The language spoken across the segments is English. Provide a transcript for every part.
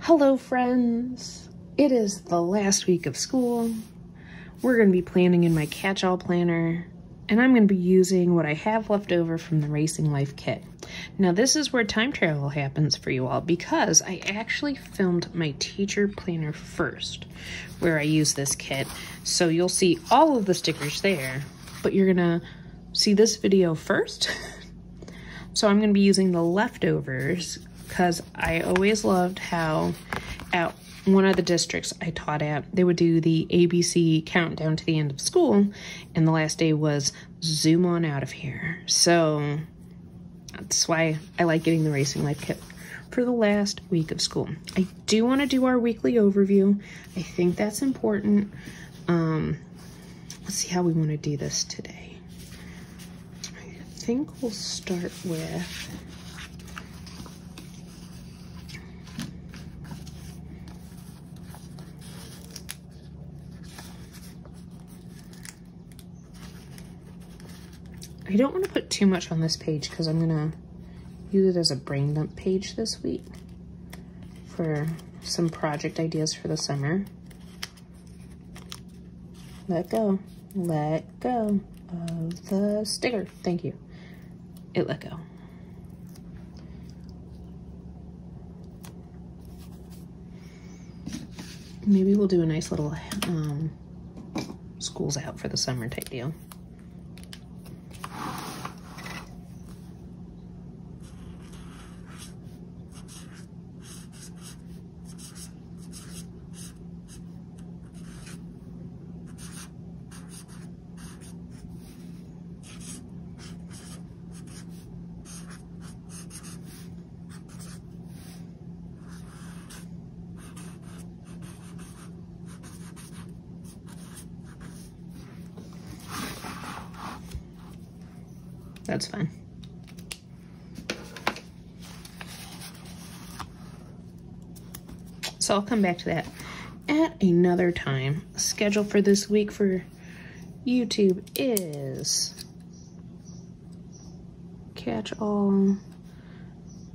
Hello friends! It is the last week of school. We're going to be planning in my catch-all planner, and I'm going to be using what I have left over from the Racing Life kit. Now this is where time travel happens for you all, because I actually filmed my teacher planner first, where I use this kit. So you'll see all of the stickers there, but you're going to see this video first. So I'm going to be using the leftovers, because I always loved how at one of the districts I taught at, they would do the ABC countdown to the end of school, and the last day was zoom on out of here. So that's why I like getting the Racing Life kit for the last week of school. I do want to do our weekly overview. I think that's important. Let's see how we want to do this today. I think we'll start with I don't want to put too much on this page because I'm going to use it as a brain dump page this week for some project ideas for the summer. Let go of the sticker. Thank you. It let go. Maybe we'll do a nice little school's out for the summer type deal. That's fine. So I'll come back to that at another time. Schedule for this week for YouTube is catch-all,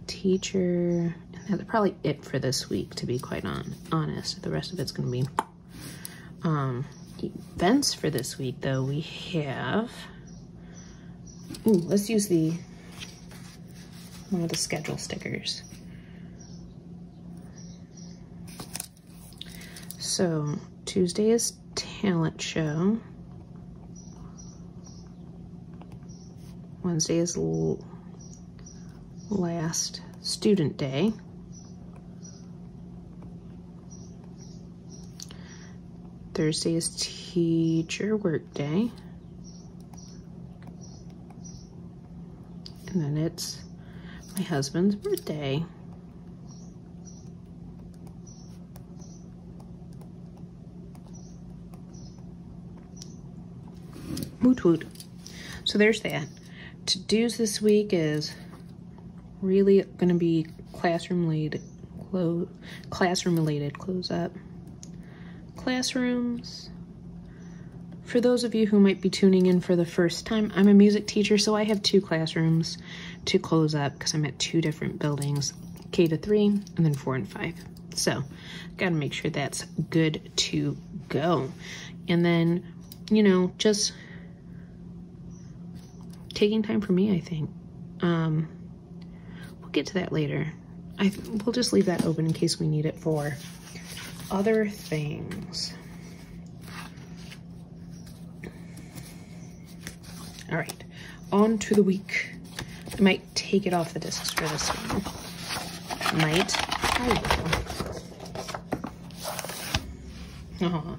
teacher, and that's probably it for this week, to be quite honest. The rest of it's going to be events for this week, though. We have... Ooh, let's use one of the schedule stickers. So Tuesday is talent show. Wednesday is last student day. Thursday is teacher work day. And then it's my husband's birthday. Woot woot. So there's that. To-dos this week is really going to be classroom-related close up. Classrooms. For those of you who might be tuning in for the first time, I'm a music teacher, so I have 2 classrooms to close up because I'm at 2 different buildings, K to 3 and then 4 and 5. So gotta make sure that's good to go. And then, you know, just taking time for me, I think. We'll get to that later. We'll just leave that open in case we need it for other things. All right, on to the week. I might take it off the discs for this one. I will.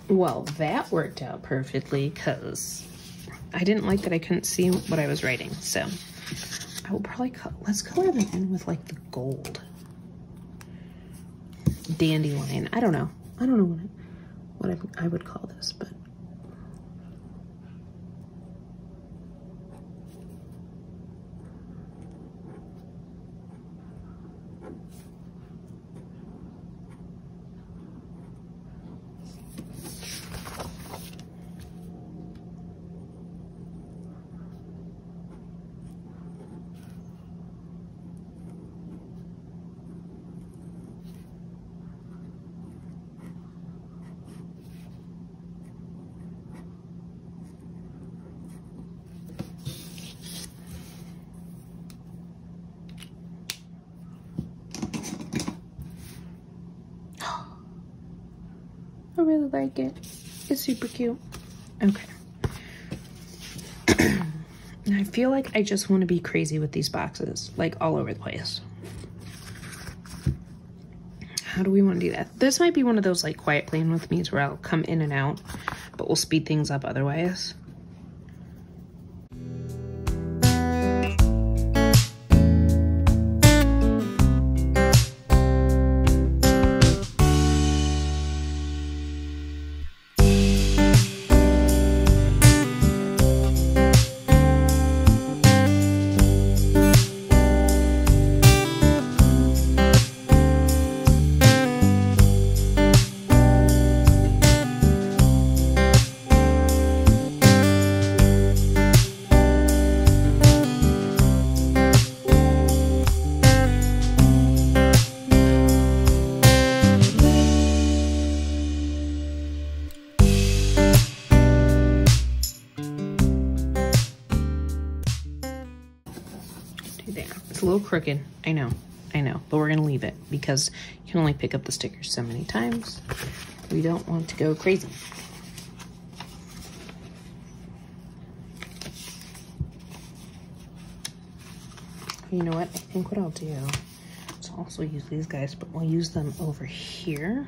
Well, that worked out perfectly because I didn't like that I couldn't see what I was writing. So I will probably let's color them in with like the gold. Dandelion. I don't know what I would call this, but I really like it. It's super cute. Okay. And I feel like I just want to be crazy with these boxes, like all over the place. How do we want to do that? This might be one of those like quiet playing with me's where I'll come in and out, but we'll speed things up otherwise. It's a little crooked, I know, but we're gonna leave it because you can only pick up the stickers so many times. We don't want to go crazy. You know what, I think what I'll do is also use these guys, but we'll use them over here.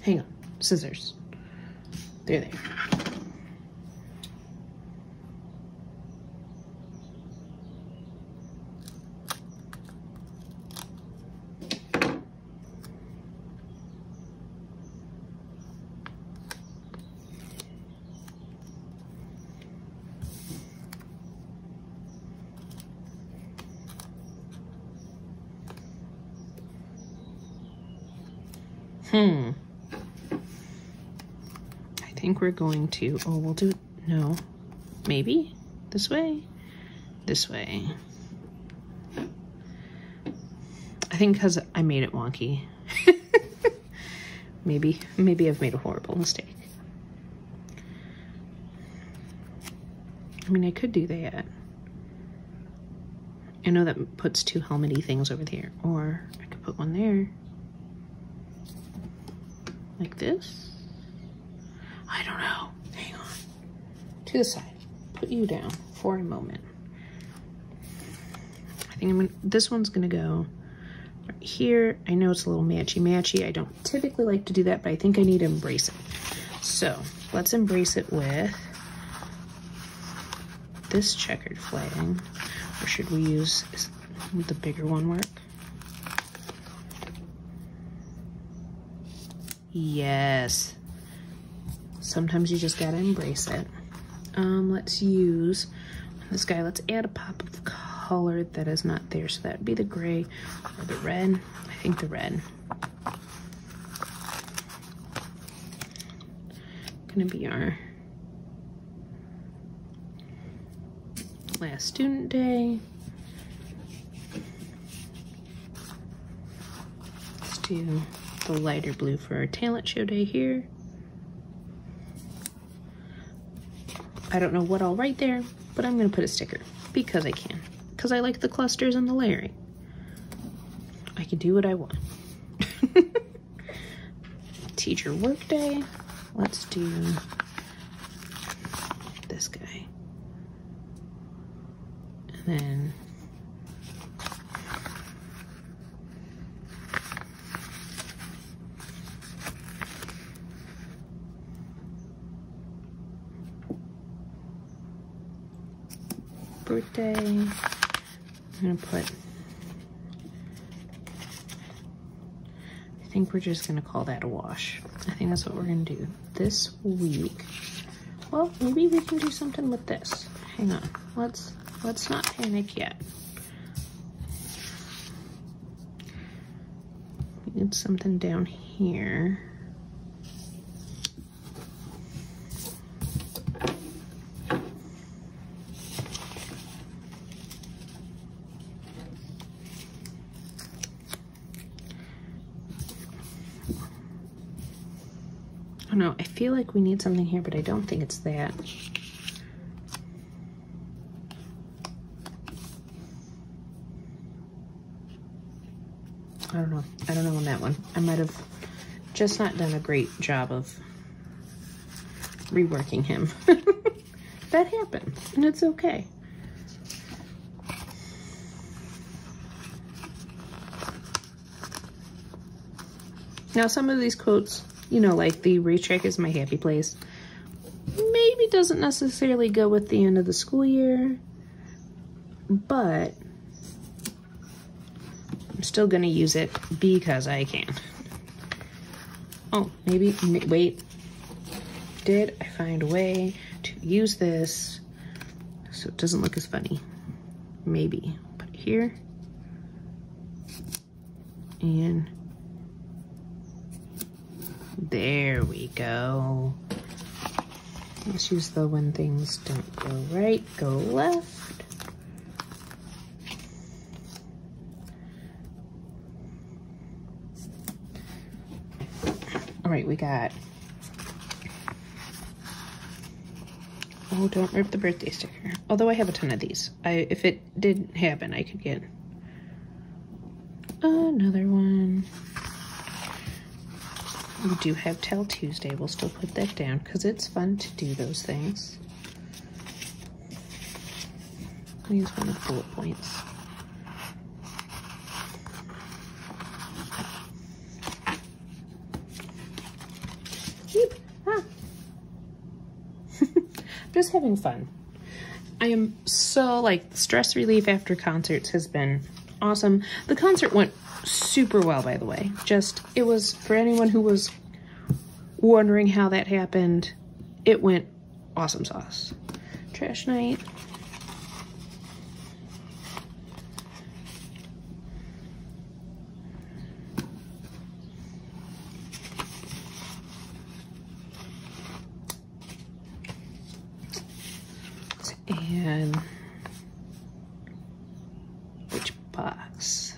Hang on, scissors. They're there. I think we're going to, oh, we'll do, no, maybe this way. I think because I made it wonky. maybe I've made a horrible mistake. I mean, I could do that. I know that puts two helmety things over there, or I could put one there. Like this? I don't know. Hang on. To the side. Put you down for a moment. I think this one's gonna go right here. I know it's a little matchy-matchy. I don't typically like to do that, but I think I need to embrace it. So let's embrace it with this checkered flagging. Or should we use the bigger one work? Yes. Sometimes you just gotta embrace it. Let's use this guy. Let's add a pop of color that is not there. So that would be the gray or the red. I think the red. Gonna be our last student day. Let's do the lighter blue for our talent show day here. I don't know what I'll write there, but I'm gonna put a sticker because I can. Because I like the clusters and the layering. I can do what I want. Teacher work day. Let's do this guy. And then birthday. I'm gonna put, I think we're just gonna call that a wash. I think that's what we're gonna do this week. Well, maybe we can do something with this. Hang on, let's not panic yet. We need something down here. Oh no, I feel like we need something here, but I don't think it's that. I don't know. I don't know on that one. I might have just not done a great job of reworking him. That happened, and it's okay. Now, some of these quotes, you know, like the racetrack is my happy place, maybe doesn't necessarily go with the end of the school year, but I'm still gonna use it because I can. Oh, maybe, wait. Did I find a way to use this so it doesn't look as funny? Maybe. Put it here. And there we go. Let's use the when things don't go right, go left. All right, we got, oh, don't rip the birthday sticker. Although I have a ton of these. If it did happen, I could get another one. We do have Tell Tuesday. We'll still put that down because it's fun to do those things. I'll use one of the bullet points. Ah. Just having fun. I am so, like, stress relief after concerts has been awesome. The concert went super well, by the way. Just, it was, for anyone who was wondering how that happened, it went awesome sauce. Trash night. And which box?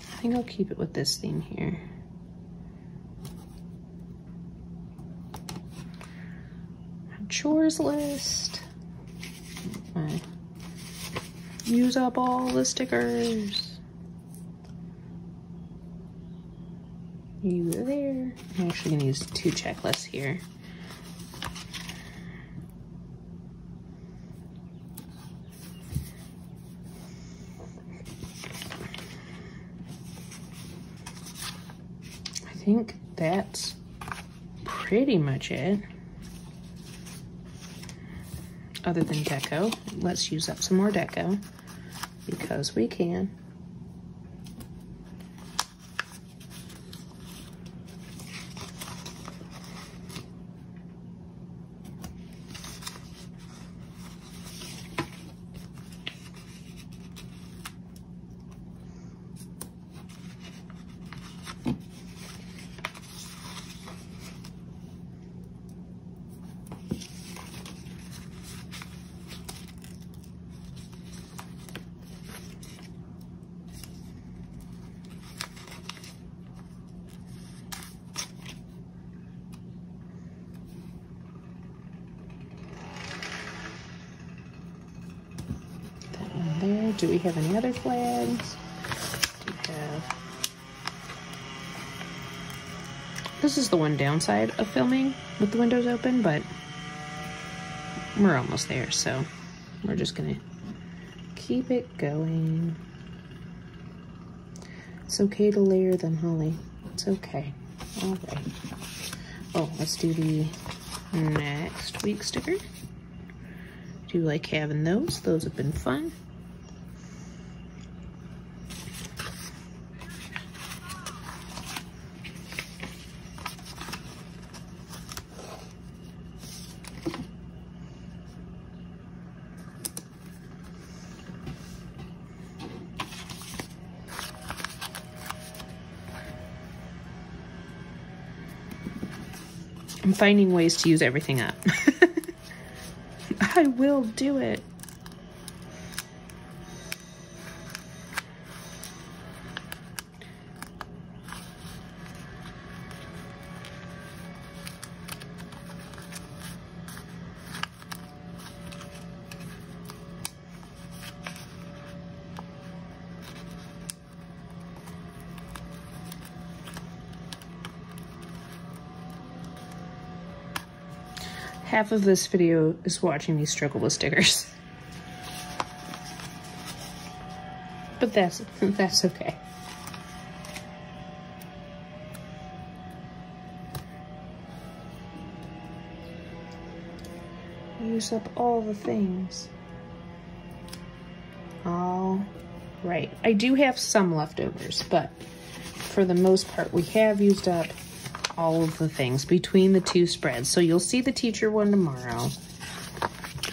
I think I'll keep it with this theme here. Chores list. Use up all the stickers. You there. I'm actually gonna use 2 checklists here. I think that's pretty much it. Other than deco, let's use up some more deco because we can. There. Do we have any other flags? Do This is the one downside of filming with the windows open, but we're almost there, so we're just gonna keep it going. It's okay to layer them, Holly. It's okay. All right. Oh, let's do the next week sticker. Do you like having those? Those have been fun. I'm finding ways to use everything up. I will do it. Half of this video is watching me struggle with stickers. But that's okay. Use up all the things. All right. I do have some leftovers, but for the most part, we have used up all of the things between the two spreads. So you'll see the teacher one tomorrow.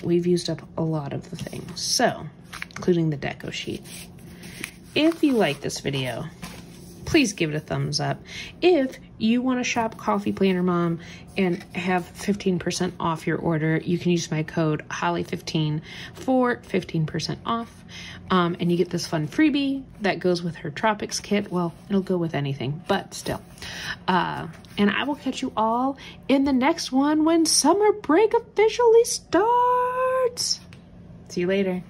We've used up a lot of the things, so including the deco sheet. If you like this video, please give it a thumbs up. If you want to shop Coffee Planner Mom and have 15% off your order, you can use my code Holly15 for 15% off. And you get this fun freebie that goes with her Tropics kit. Well, it'll go with anything, but still. And I will catch you all in the next one when summer break officially starts. See you later.